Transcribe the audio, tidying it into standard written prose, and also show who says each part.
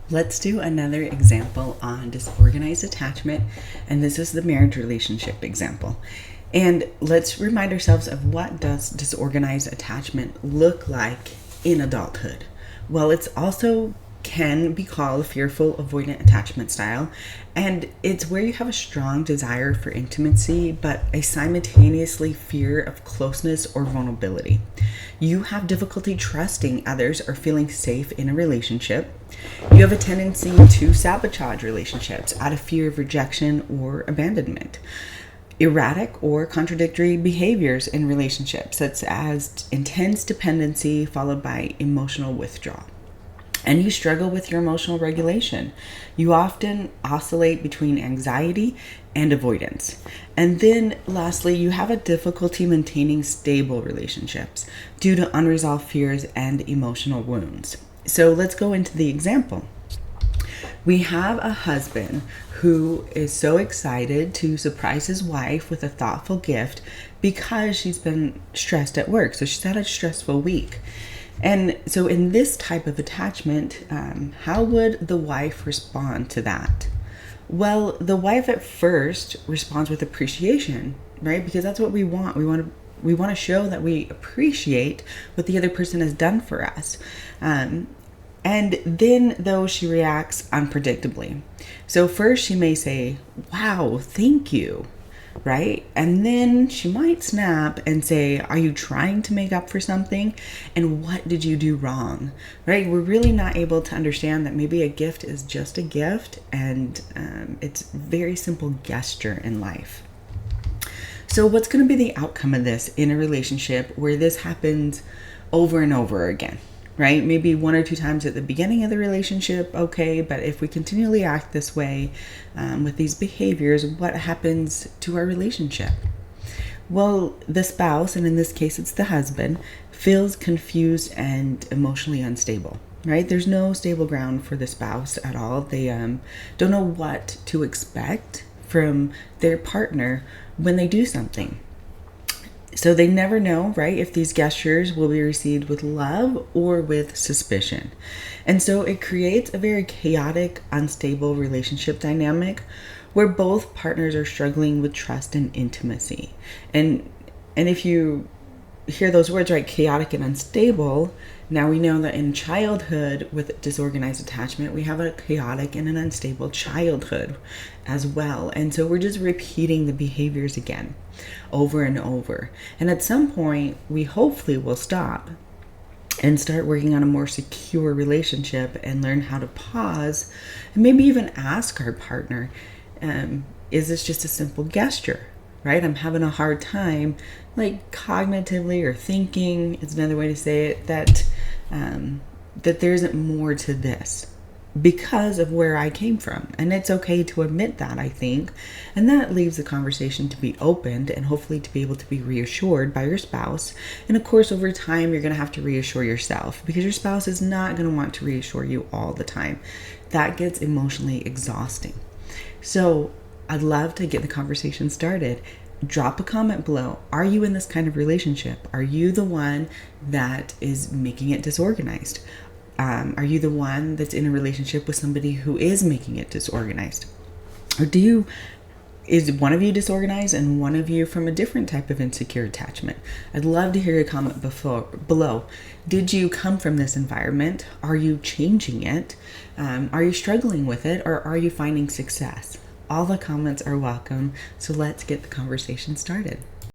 Speaker 1: Let's do another example on disorganized attachment, and this is the marriage relationship example. And let's remind ourselves of what does disorganized attachment look like in adulthood. Well, it's also can be called a fearful avoidant attachment style, and it's where you have a strong desire for intimacy but a simultaneously fear of closeness or vulnerability. You have difficulty trusting others or feeling safe in a relationship. You have a tendency to sabotage relationships out of fear of rejection or abandonment. Erratic or contradictory behaviors in relationships, such as intense dependency followed by emotional withdrawal. And you struggle with your emotional regulation. You often oscillate between anxiety and avoidance. And then lastly, you have a difficulty maintaining stable relationships due to unresolved fears and emotional wounds. So let's go into the example. We have a husband who is so excited to surprise his wife with a thoughtful gift because she's been stressed at work. So she's had a stressful week. And so in this type of attachment, how would the wife respond to that? Well, the wife at first responds with appreciation, right? Because that's what we want. We want to show that we appreciate what the other person has done for us. And then, though, she reacts unpredictably. So first she may say, "Wow, thank you," right? And then she might snap and say, "Are you trying to make up for something? And what did you do wrong?" Right? We're really not able to understand that maybe a gift is just a gift, and it's a very simple gesture in life. So what's going to be the outcome of this in a relationship where this happens over and over again? Right? Maybe one or two times at the beginning of the relationship, okay, but if we continually act this way with these behaviors, what happens to our relationship? Well, the spouse, and in this case it's the husband, feels confused and emotionally unstable, right? There's no stable ground for the spouse at all. They don't know what to expect from their partner when they do something. So they never know, right, if these gestures will be received with love or with suspicion. And so it creates a very chaotic, unstable relationship dynamic where both partners are struggling with trust and intimacy. And if you hear those words, right, chaotic and unstable, now we know that in childhood with disorganized attachment, we have a chaotic and an unstable childhood as well. And so we're just repeating the behaviors again over and over. And at some point, we hopefully will stop and start working on a more secure relationship and learn how to pause and maybe even ask our partner, is this just a simple gesture? Right? I'm having a hard time, like cognitively or thinking, it's another way to say it, that there isn't more to this because of where I came from. And it's okay to admit that, I think. And that leaves the conversation to be opened and hopefully to be able to be reassured by your spouse. And of course, over time, you're going to have to reassure yourself because your spouse is not going to want to reassure you all the time. That gets emotionally exhausting. So I'd love to get the conversation started. Drop a comment below. Are you in this kind of relationship? Are you the one that is making it disorganized? Are you the one that's in a relationship with somebody who is making it disorganized? Or is one of you disorganized and one of you from a different type of insecure attachment? I'd love to hear your comment below. Did you come from this environment? Are you changing it? Are you struggling with it, or are you finding success? All the comments are welcome, so let's get the conversation started.